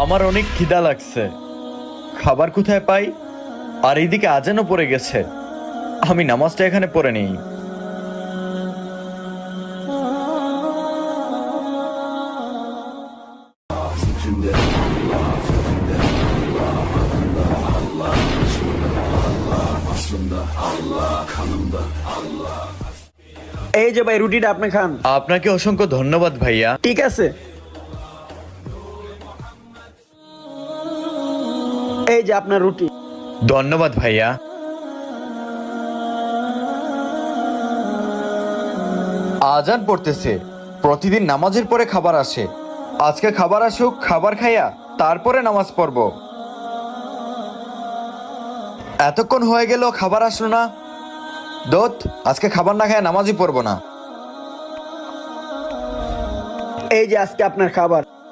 আমার অনেক খিদা লাগছে, খাবার কোথায় পাই? আর এইদিকে আজানও পড়ে গেছে, আমি নামাজটা এখানে পড়ে নেই। এই যে ভাই, রুটিটা আপনি খান। আপনাকে অসংখ্য ধন্যবাদ ভাইয়া। ঠিক আছে, এই যে আপনার রুটি। ধন্যবাদ ভাইয়া। আজান পড়তেছে, প্রতিদিন নামাজের পরে খাবার আসে। আজকে খাবার আসুক, খাবার খাইয়া তারপরে নামাজ পড়ব। এতক্ষণ হয়ে গেল খাবার আসলো না। দোত, আজকে খাবার না খায় নামাজই পড়বো না। এই যে আজকে আপনার খাবার।